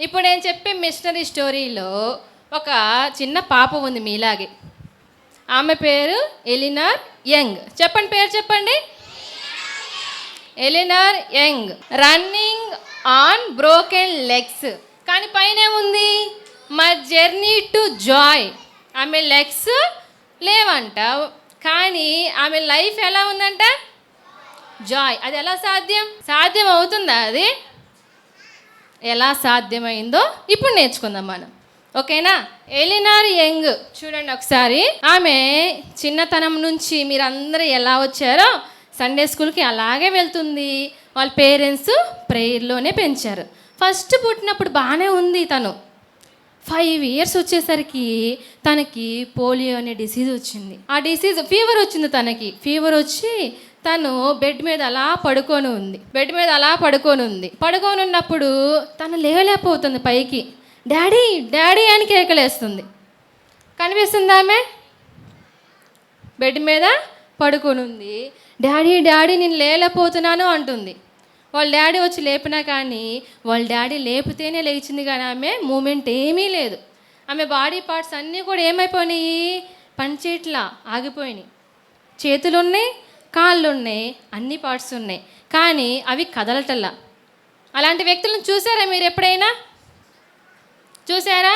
ఇప్పుడు నేను చెప్పే మిషనరీ స్టోరీలో ఒక చిన్న పాప ఉంది మీలాగే. ఆమె పేరు ఎలినార్ యంగ్. చెప్పండి, పేరు చెప్పండి. Elinor young. Running on broken legs. కానీ పైన ఏముంది? My journey to Joy. ఆమె లెగ్స్ లేవంట, కానీ ఆమె లైఫ్ ఎలా ఉందంట? జాయ్. అది ఎలా సాధ్యం అవుతుందా? అది ఎలా సాధ్యమైందో ఇప్పుడు నేర్చుకుందాం మనం, ఓకేనా? ఎలినార్ యంగ్ చూడండి ఒకసారి. ఆమె చిన్నతనం నుంచి మీరందరూ ఎలా వచ్చారో సండే స్కూల్కి అలాగే వెళ్తుంది. వాళ్ళ పేరెంట్స్ ప్రేయర్లోనే పెంచారు. ఫస్ట్ పుట్టినప్పుడు బాగానే ఉంది. తను 5 years వచ్చేసరికి తనకి పోలియో అనే డిసీజ్ వచ్చింది. ఆ డిసీజ్ ఫీవర్ వచ్చింది. తనకి ఫీవర్ వచ్చి తను బెడ్ మీద అలా పడుకొని ఉంది. పడుకొని ఉన్నప్పుడు తను లేవలేకపోతుంది. పైకి డాడీ డాడీ అని కేకలేస్తుంది. కనిపిస్తుందా? ఆమె బెడ్ మీద పడుకొని ఉంది. డాడీ డాడీ నేను లేలేకపోతున్నాను అంటుంది. వాళ్ళ డాడీ వచ్చి లేపినా కానీ వాళ్ళ డాడీ లేపితేనే లేచింది, కానీ ఆమె మూమెంట్ ఏమీ లేదు. ఆమె బాడీ పార్ట్స్ అన్నీ కూడా ఏమైపోయినాయి? పనిచేట్లా ఆగిపోయినాయి. చేతులు ఉన్నాయి, కాళ్ళు ఉన్నాయి, అన్ని పార్ట్స్ ఉన్నాయి, కానీ అవి కదలటల్లా. అలాంటి వ్యక్తులను చూసారా మీరు ఎప్పుడైనా? చూసారా?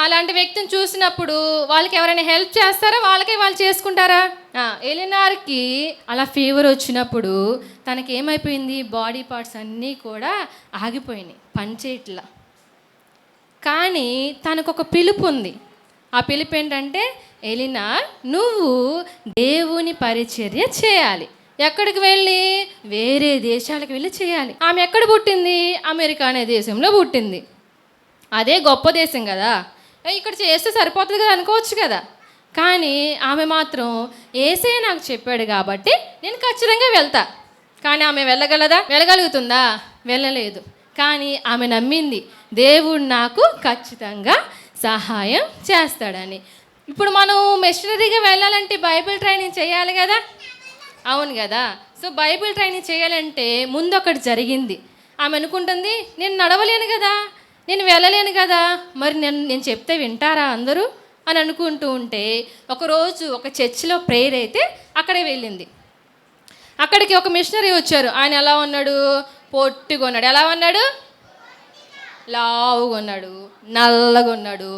అలాంటి వ్యక్తిని చూసినప్పుడు వాళ్ళకి ఎవరైనా హెల్ప్ చేస్తారా? వాళ్ళు చేసుకుంటారా? ఎలినార్కి అలా ఫీవర్ వచ్చినప్పుడు తనకి ఏమైపోయింది? బాడీ పార్ట్స్ అన్నీ కూడా ఆగిపోయినాయి, పనిచేయట్లా. కానీ తనకు ఒక పిలుపు ఉంది. ఆ పిలుపు ఏంటంటే, ఎలినార్ నువ్వు దేవుని పరిచర్య చేయాలి. ఎక్కడికి వెళ్ళి? వేరే దేశాలకు వెళ్ళి చేయాలి. ఆమె ఎక్కడ పుట్టింది? అమెరికా అనే దేశంలో పుట్టింది. అదే గొప్ప దేశం కదా, ఇక్కడ చేస్తే సరిపోతుంది కదా అనుకోవచ్చు కదా. కానీ ఆమె మాత్రం యేసయ్య నాకు చెప్పాడు కాబట్టి నేను ఖచ్చితంగా వెళ్తా. కానీ ఆమె వెళ్ళగలుగుతుందా? వెళ్ళలేదు. కానీ ఆమె నమ్మింది, దేవుడు నాకు ఖచ్చితంగా సహాయం చేస్తాడని. ఇప్పుడు మనం మిషనరీగా వెళ్ళాలంటే బైబిల్ ట్రైనింగ్ చేయాలి కదా, అవును కదా. సో బైబిల్ ట్రైనింగ్ చేయాలంటే ముందు ఒకటి జరిగింది. ఆమె అనుకుంటుంది, నేను నడవలేను కదా, నేను వెళ్ళలేను కదా, మరి నేను చెప్తే వింటారా అందరూ అని అనుకుంటూ ఉంటే ఒకరోజు ఒక చర్చిలో ప్రేయర్ అయితే అక్కడే వెళ్ళింది. అక్కడికి ఒక మిషనరీ వచ్చారు. ఆయన ఎలా ఉన్నాడు? పొట్టిగా ఉన్నాడు. ఎలా ఉన్నాడు? లావుగా ఉన్నాడు, నల్లగా ఉన్నాడు,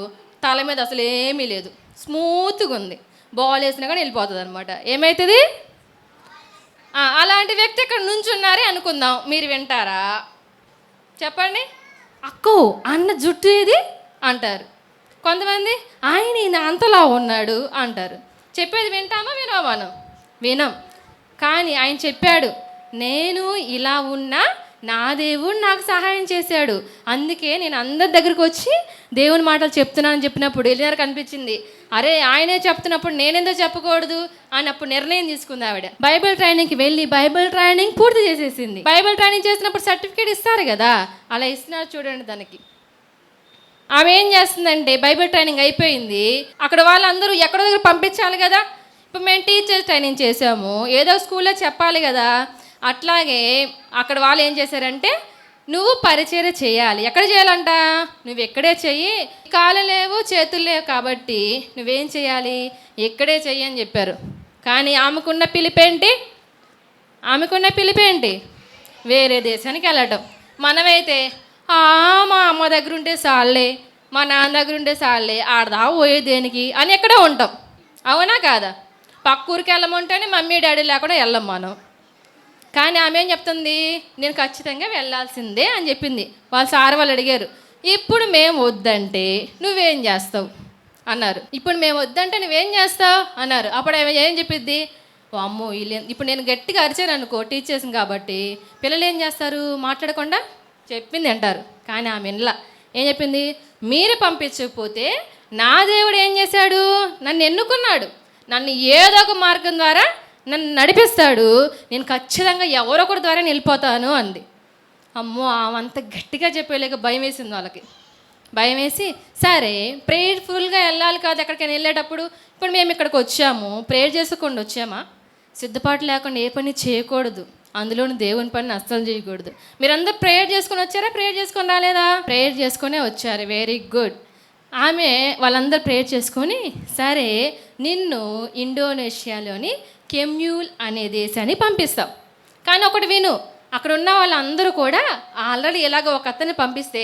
తల మీద అసలు ఏమీ లేదు, స్మూత్గా ఉంది. బాల్ వేసినా కానీ వెళ్ళిపోతుంది అనమాట. ఏమవుతుంది? అలాంటి వ్యక్తి ఇక్కడ నుంచున్నారే అనుకుందాం, మీరు వింటారా? చెప్పండి. అక్కో అన్న జుట్టు ఏది అంటారు కొంతమంది. ఆయన ఈయన అంతలా ఉన్నాడు అంటారు. చెప్పేది వింటామా? వినం. కానీ ఆయన చెప్పాడు, నేను ఇలా ఉన్నా నా దేవుడు నాకు సహాయం చేశాడు, అందుకే నేను అందరి దగ్గరికి వచ్చి దేవుని మాటలు చెప్తున్నానని చెప్పినప్పుడు ఎలినార్కి అనిపించింది, అరే ఆయనే చెప్తున్నప్పుడు నేనెందుకు చెప్పకూడదు అని అప్పుడు నిర్ణయం తీసుకుంది ఆవిడ. బైబిల్ ట్రైనింగ్కి వెళ్ళి బైబిల్ ట్రైనింగ్ పూర్తి చేసేసింది. బైబిల్ ట్రైనింగ్ చేసినప్పుడు సర్టిఫికేట్ ఇస్తారు కదా, అలా ఇస్తున్నారు చూడండి. దానికి ఆమె ఏం చేస్తుందంటే, బైబిల్ ట్రైనింగ్ అయిపోయింది, అక్కడ వాళ్ళందరూ ఎక్కడో దగ్గర పంపించాలి కదా. ఇప్పుడు మేము టీచర్ ట్రైనింగ్ చేసాము, ఏదో స్కూల్లో చెప్పాలి కదా. అట్లాగే అక్కడ వాళ్ళు ఏం చేశారంటే, నువ్వు పరిచర్య చేయాలి. ఎక్కడ చేయాలంట? నువ్వు ఎక్కడే చెయ్యి, కాళ్ళు లేవు చేతులు లేవు కాబట్టి నువ్వేం చేయాలి? ఎక్కడే చెయ్యి అని చెప్పారు. కానీ ఆమెకున్న పిలిపేంటి? వేరే దేశానికి వెళ్ళటం. మనమైతే మా అమ్మ దగ్గర ఉంటే సాల్లే, మా నాన్న దగ్గర ఉంటే సాల్లే, ఆడదా పోయే దేనికి అని ఎక్కడో ఉంటాం, అవునా కాదా? పక్క ఊరికి వెళ్ళమంటేనే మమ్మీ డాడీ లేకుండా వెళ్ళం మనం. కానీ ఆమె ఏం చెప్తుంది? నేను ఖచ్చితంగా వెళ్ళాల్సిందే అని చెప్పింది. వాళ్ళ సార్ వాళ్ళు అడిగారు, ఇప్పుడు మేము వద్దంటే నువ్వేం చేస్తావు అన్నారు. ఇప్పుడు మేము వద్దంటే నువ్వేం చేస్తావు అన్నారు. అప్పుడు ఆమె ఏం చెప్పిద్ది? అమ్మో ఇప్పుడు నేను గట్టిగా అరిచాను అనుకో, టీచర్స్ని కాబట్టి పిల్లలు ఏం చేస్తారు? మాట్లాడకుండా చెప్పింది అంటారు. కానీ ఆమె వినలా. ఏం చెప్పింది? మీరు పంపించకపోతే నా దేవుడు ఏం చేశాడు? నన్ను ఎన్నుకున్నాడు, నన్ను ఏదో ఒక మార్గం ద్వారా నన్ను నడిపిస్తాడు, నేను ఖచ్చితంగా ఎవరొకరి ద్వారా వెళ్ళిపోతాను అంది. అమ్మో అంత గట్టిగా చెప్పలేక భయం వేసింది వాళ్ళకి. భయం వేసి, సరే ప్రేయర్ఫుల్గా వెళ్ళాలి కాదు ఎక్కడికైనా వెళ్ళేటప్పుడు. ఇప్పుడు మేము ఇక్కడికి వచ్చాము, ప్రేయర్ చేసుకుండా వచ్చామా? సిద్ధపాటు లేకుండా ఏ పని చేయకూడదు. అందులోని దేవుని పని అస్సలు చేయకూడదు. మీరందరూ ప్రేయర్ చేసుకొని వచ్చారా? ప్రేయర్ చేసుకొని రాలేదా? ప్రేయర్ చేసుకునే వచ్చారు, వెరీ గుడ్. ఆమె వాళ్ళందరూ ప్రేయర్ చేసుకొని, సరే నిన్ను ఇండోనేషియాలోని కెమ్యూల్ అనే దేశాన్ని పంపిస్తాం. కానీ ఒకటి విను, అక్కడ ఉన్న వాళ్ళందరూ కూడా ఆల్రెడీ ఇలాగ ఒక అతన్ని పంపిస్తే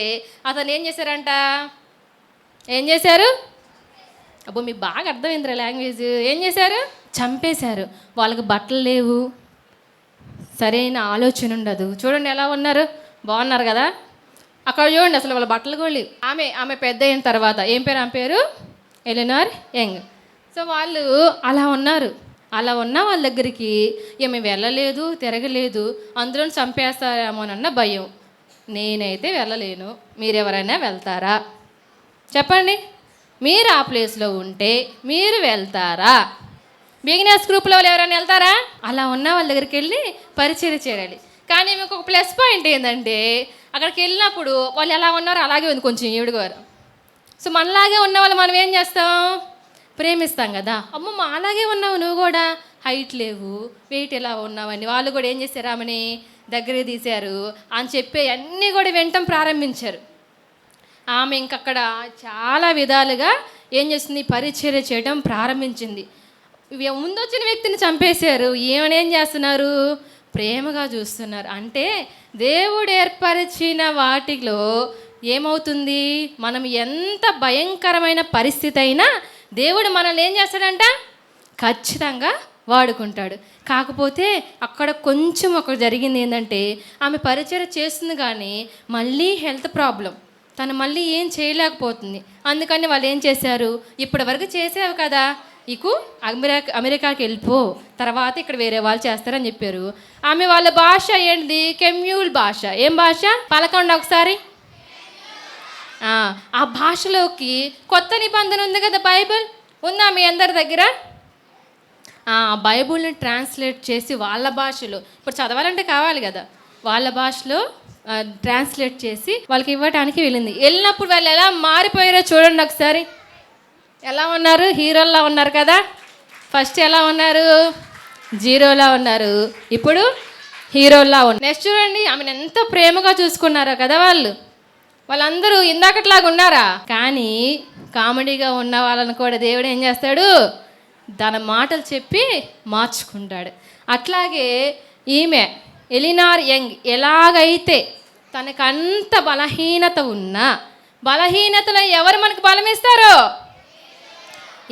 అతను ఏం చేశారంట? ఏం చేశారు? అబ్బో మీకు బాగా అర్థమైందిరా లాంగ్వేజ్. ఏం చేశారు? చంపేశారు. వాళ్ళకి బట్టలు లేవు, సరైన ఆలోచన ఉండదు. చూడండి ఎలా ఉన్నారు, బాగున్నారు కదా. అక్కడ చూడండి అసలు వాళ్ళ బట్టలు కూడా లేవు. ఆమె పెద్ద అయిన తర్వాత ఏం పేరు? ఆమె పేరు ఎలినార్ యంగ్. సో వాళ్ళు అలా ఉన్నారు. అలా ఉన్న వాళ్ళ దగ్గరికి ఏమి వెళ్ళలేదు, తిరగలేదు, అందులో చంపేస్తారేమోనన్న భయం. నేనైతే వెళ్ళలేను, మీరెవరైనా వెళ్తారా చెప్పండి? మీరు ఆ ప్లేస్లో ఉంటే మీరు వెళ్తారా? బిగినర్స్ గ్రూప్లో వాళ్ళు ఎవరైనా వెళ్తారా? అలా ఉన్న వాళ్ళ దగ్గరికి వెళ్ళి పరిచయం చేయాలి. కానీ మీకు ఒక ప్లస్ పాయింట్ ఏంటంటే, అక్కడికి వెళ్ళినప్పుడు వాళ్ళు ఎలా ఉన్నారో అలాగే ఉంది, కొంచెం ఈవిడగారు. సో మనలాగే ఉన్న వాళ్ళు మనం ఏం చేస్తాం? ప్రేమిస్తాం కదా. అమ్మ మా అలాగే ఉన్నావు, నువ్వు కూడా హైట్ లేవు, వెయిట్ ఎలా ఉన్నావని వాళ్ళు కూడా ఏం చేశారు? ఆమెని దగ్గరికి తీశారు అని చెప్పి అన్నీ కూడా వినటం ప్రారంభించారు. ఆమె ఇంకక్కడ చాలా విధాలుగా ఏం చేస్తుంది? పరిచర్య చేయడం ప్రారంభించింది. ముందు వచ్చిన వ్యక్తిని చంపేశారు, ఏం చేస్తున్నారు? ప్రేమగా చూస్తున్నారు. అంటే దేవుడు ఏర్పరిచిన వాటిలో ఏమవుతుంది? మనం ఎంత భయంకరమైన పరిస్థితి అయినా దేవుడు మనల్ని ఏం చేస్తాడంట? ఖచ్చితంగా వాడుకుంటాడు. కాకపోతే అక్కడ కొంచెం ఒకటి జరిగింది ఏంటంటే, ఆమె పరిచర్య చేస్తుంది కానీ మళ్ళీ హెల్త్ ప్రాబ్లం, తను మళ్ళీ ఏం చేయలేకపోతుంది. అందుకని వాళ్ళు ఏం చేశారు? ఇప్పటి వరకు చేసావు కదా, ఇకు అమెరికాకి వెళ్ళిపో, తర్వాత ఇక్కడ వేరే వాళ్ళు చేస్తారని చెప్పారు. ఆమె వాళ్ళ భాష ఏంటిది? కెమ్యూల్ భాష. ఏం భాష? పలకండి ఒకసారి. ఆ భాషలోకి కొత్త నిబంధన ఉంది కదా, బైబిల్ ఉందా మీ అందరి దగ్గర? బైబిల్ని ట్రాన్స్లేట్ చేసి వాళ్ళ భాషలో, ఇప్పుడు చదవాలంటే కావాలి కదా, వాళ్ళ భాషలో ట్రాన్స్లేట్ చేసి వాళ్ళకి ఇవ్వడానికి వెళ్ళింది. వెళ్ళినప్పుడు వాళ్ళు ఎలా మారిపోయారో చూడండి ఒకసారి. ఎలా ఉన్నారు? హీరోల్లా ఉన్నారు కదా. ఫస్ట్ ఎలా ఉన్నారు? జీరోలా ఉన్నారు, ఇప్పుడు హీరోల్లా ఉన్నారు. నెక్స్ట్ చూడండి, ఆమెను ఎంత ప్రేమగా చూసుకున్నారో కదా వాళ్ళందరూ ఇందాకట్లాగా ఉన్నారా? కానీ కామెడీగా ఉన్న వాళ్ళని కూడా దేవుడు ఏం చేస్తాడు? తన మాటలు చెప్పి మార్చుకుంటాడు. అట్లాగే ఈమె ఎలినార్ యంగ్ ఎలాగైతే తనకంత బలహీనత ఉన్నా, బలహీనతలో ఎవరు మనకు బలం ఇస్తారో?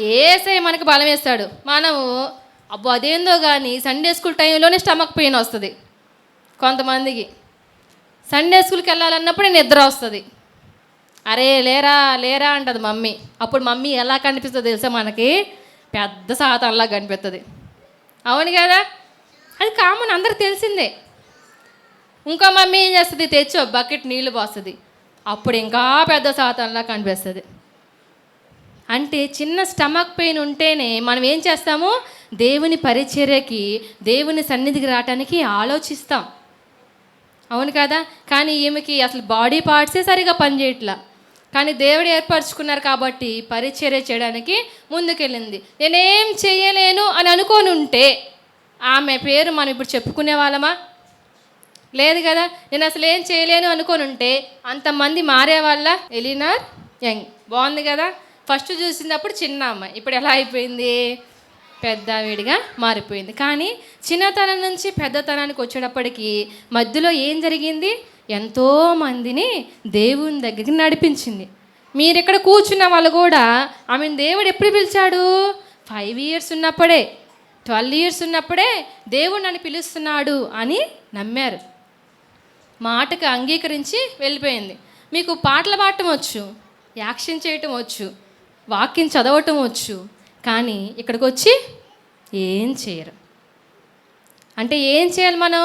యేసయ్య మనకు బలం ఇస్తాడు. మనము అబ్బో అదేందో కానీ సండే స్కూల్ టైంలోనే స్టమక్ పెయిన్ వస్తుంది కొంతమందికి. సండే స్కూల్కి వెళ్ళాలన్నప్పుడే నిద్ర వస్తుంది. అరే లేరా లేరా అంటది మమ్మీ. అప్పుడు మమ్మీ ఎలా కనిపిస్తుందో తెలుసా మనకి? పెద్ద సాతాన్లా కనిపిస్తుంది. అవును కదా, అది కామన్, అందరికి తెలిసిందే. ఇంకో మమ్మీ ఏం చేస్తుంది? తెచ్చో బకెట్ నీళ్ళు పోస్తుంది, అప్పుడు ఇంకా పెద్ద సాతాన్లా కనిపిస్తుంది. అంటే చిన్న స్టమక్ పెయిన్ ఉంటేనే మనం ఏం చేస్తాము? దేవుని పరిచర్యకి, దేవుని సన్నిధికి రావటానికి ఆలోచిస్తాం. అవును కదా. కానీ ఈమెకి అసలు బాడీ పార్ట్సే సరిగా పనిచేయట్లా. కానీ దేవుడు ఏర్పరచుకున్నారు కాబట్టి పరిచర్య చేయడానికి ముందుకెళ్ళింది. నేనేం చేయలేను అని అనుకొని ఉంటే ఆమె పేరు మనం ఇప్పుడు చెప్పుకునే వాళ్ళమా? లేదు కదా. నేను అసలు ఏం చేయలేను అనుకొని ఉంటే అంతమంది మారేవాళ్ళ? ఎలినార్ యంగ్ బాగుంది కదా. ఫస్ట్ చూసినప్పుడు చిన్న అమ్మాయి, ఇప్పుడు ఎలా అయిపోయింది? పెద్దవిడిగా మారిపోయింది. కానీ చిన్నతనం నుంచి పెద్దతనానికి వచ్చేటప్పటికి మధ్యలో ఏం జరిగింది? ఎంతోమందిని దేవుని దగ్గరికి నడిపించింది. మీరు ఇక్కడ కూర్చున్న వాళ్ళు కూడా ఆమెను దేవుడు ఎప్పుడు పిలిచాడు? 5 years ఉన్నప్పుడే, 12 years ఉన్నప్పుడే దేవుడు నన్ను పిలుస్తున్నాడు అని నమ్మారు. మాటకు అంగీకరించి వెళ్ళిపోయింది. మీకు పాటలు పాడటం వచ్చు, యాక్షన్ చేయటం వచ్చు, వాక్యం చదవటం వచ్చు, కానీ ఇక్కడికి వచ్చి ఏం చేయరు. అంటే ఏం చేయాలి మనం?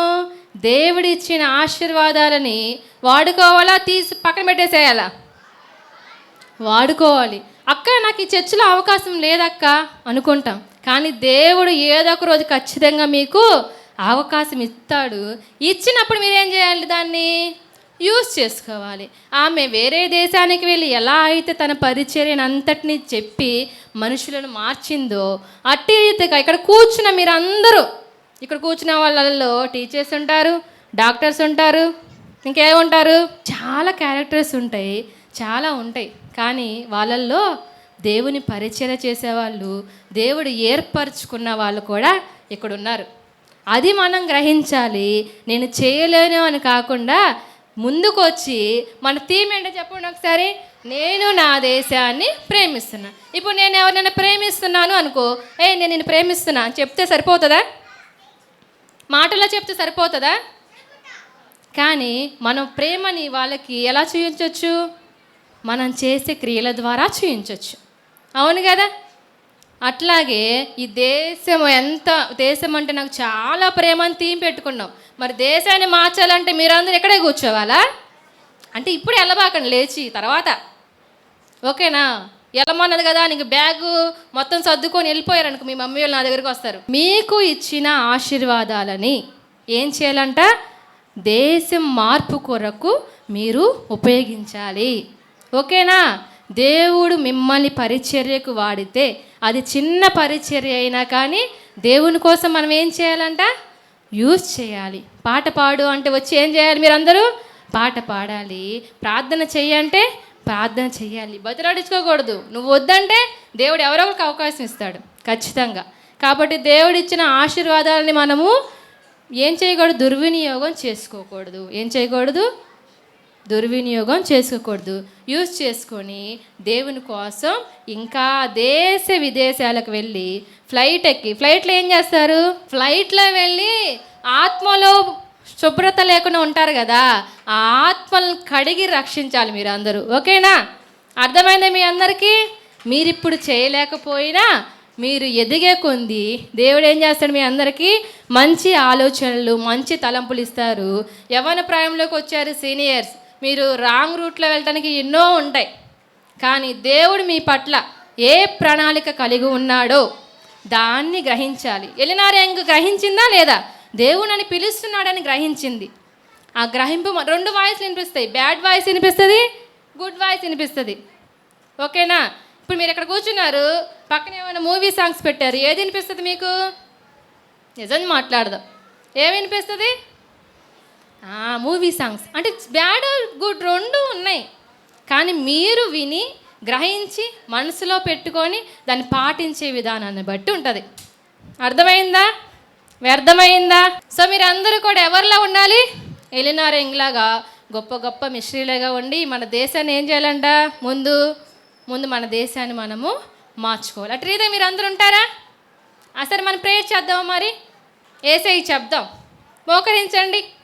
దేవుడు ఇచ్చిన ఆశీర్వాదాలని వాడుకోవాలా, తీసి పక్కన పెట్టేసేయాలా? వాడుకోవాలి. అక్క నాకు ఈ చర్చిలో అవకాశం లేదక్క అనుకుంటాం, కానీ దేవుడు ఏదో ఒక రోజు ఖచ్చితంగా మీకు అవకాశం ఇస్తాడు. ఇచ్చినప్పుడు మీరేం చేయాలి? దాన్ని యూజ్ చేసుకోవాలి. ఆమె వేరే దేశానికి వెళ్ళి ఎలా అయితే తన పరిచర్యను అంతటినీ చెప్పి మనుషులను మార్చిందో, అట్టి రీతిగా ఇక్కడ కూర్చున్న మీరందరూ ఇక్కడ కూర్చున్న వాళ్ళల్లో టీచర్స్ ఉంటారు, డాక్టర్స్ ఉంటారు, ఇంకేముంటారు, చాలా క్యారెక్టర్స్ ఉంటాయి, చాలా ఉంటాయి. కానీ వాళ్ళల్లో దేవుని పరిచర్య చేసేవాళ్ళు, దేవుడు ఏర్పరచుకున్న వాళ్ళు కూడా ఇక్కడ ఉన్నారు. అది మనం గ్రహించాలి. నేను చేయలేను అని కాకుండా ముందుకు వచ్చి, మన థీమ్ ఏంటో చెప్పండి ఒకసారి. నేను నా దేశాన్ని ప్రేమిస్తున్నా. ఇప్పుడు నేను ఎవరినైనా ప్రేమిస్తున్నాను అనుకో, నేను నిన్ను ప్రేమిస్తున్నా అని చెప్తే సరిపోతుందా? మాటల్లో చెప్తే సరిపోతుందా? కానీ మనం ప్రేమని వాళ్ళకి ఎలా చూపించవచ్చు? మనం చేసే క్రియల ద్వారా చూపించవచ్చు. అవును కదా? అట్లాగే ఈ దేశం అంటే నాకు చాలా ప్రేమని థీమ్ పెట్టుకున్నాం. మరి దేశాన్ని మార్చాలంటే మీరందరూ ఇక్కడే కూర్చోవాలా? అంటే ఇప్పుడు వెళ్ళబాకండి, లేచి తర్వాత, ఓకేనా? వెళ్ళమన్నది కదా, నీకు బ్యాగు మొత్తం సర్దుకొని వెళ్ళిపోయారనుకో, మీ మమ్మీ వాళ్ళు నా దగ్గరికి వస్తారు. మీకు ఇచ్చిన ఆశీర్వాదాలని ఏం చేయాలంట? దేశం మార్పు కొరకు మీరు ఉపయోగించాలి. ఓకేనా? దేవుడు మిమ్మల్ని పరిచర్యకు వాడితే, అది చిన్న పరిచర్య అయినా కానీ దేవుని కోసం మనం ఏం చేయాలంట? యూజ్ చేయాలి. పాట పాడు అంటే వచ్చి ఏం చేయాలి? మీరందరూ పాట పాడాలి. ప్రార్థన చెయ్యంటే ప్రార్థన చెయ్యాలి. బతిలాడించుకోకూడదు. నువ్వు వద్దంటే దేవుడు ఎవరో ఒకరికి అవకాశం ఇస్తాడు ఖచ్చితంగా. కాబట్టి దేవుడిచ్చిన ఆశీర్వాదాలని మనము ఏం చేయకూడదు? దుర్వినియోగం చేసుకోకూడదు. ఏం చేయకూడదు? దుర్వినియోగం చేసుకోకూడదు. యూజ్ చేసుకొని దేవుని కోసం ఇంకా దేశ విదేశాలకు వెళ్ళి ఫ్లైట్లో ఏం చేస్తారు? ఫ్లైట్లో వెళ్ళి ఆత్మలో శుభ్రత లేకుండా ఉంటారు కదా, ఆ ఆత్మలను కడిగి రక్షించాలి మీరు అందరూ. ఓకేనా? అర్థమైందా మీ అందరికీ? మీరిప్పుడు చేయలేకపోయినా మీరు ఎదిగే కొంది దేవుడు ఏం చేస్తాడు? మీ అందరికీ మంచి ఆలోచనలు, మంచి తలంపులు ఇస్తారు. యవ్వన ప్రాయంలోకి వచ్చారు సీనియర్స్, మీరు రాంగ్ రూట్లో వెళ్ళడానికి ఎన్నో ఉంటాయి. కానీ దేవుడు మీ పట్ల ఏ ప్రణాళిక కలిగి ఉన్నాడో దాన్ని గ్రహించాలి. ఎలినార్ యంగ్ గ్రహించిందా లేదా? దేవుడు నన్ను పిలుస్తున్నాడని గ్రహించింది. ఆ గ్రహింపు 2 వాయిస్లు వినిపిస్తాయి. బ్యాడ్ వాయిస్ వినిపిస్తుంది, గుడ్ వాయిస్ వినిపిస్తుంది. ఓకేనా? ఇప్పుడు మీరు ఇక్కడ కూర్చున్నారు, పక్కన ఏమైనా మూవీ సాంగ్స్ పెట్టారు, ఏది వినిపిస్తుంది మీకు? నిజం మాట్లాడదాం, ఏమి వినిపిస్తుంది? Movie songs. అంటే బ్యాడ్ గుడ్ 2 ఉన్నాయి. కానీ మీరు విని గ్రహించి మనసులో పెట్టుకొని దాన్ని పాటించే విధానాన్ని బట్టి ఉంటుంది. అర్థమైందా? వ్యర్థమైందా? సో మీరు అందరూ కూడా ఎవరిలా ఉండాలి? ఎలినార్ యంగ్ లాగా గొప్ప గొప్ప మిషనరీలుగా ఉండి మన దేశాన్ని ఏం చేయాలంట? ముందు మన దేశాన్ని మనము మార్చుకోవాలి. అట్లా మీరు అందరూ ఉంటారా? సరే మనం ప్రేయర్ చేద్దాం. మరి యేసయ్యకి చెప్దాం. మోకరించండి.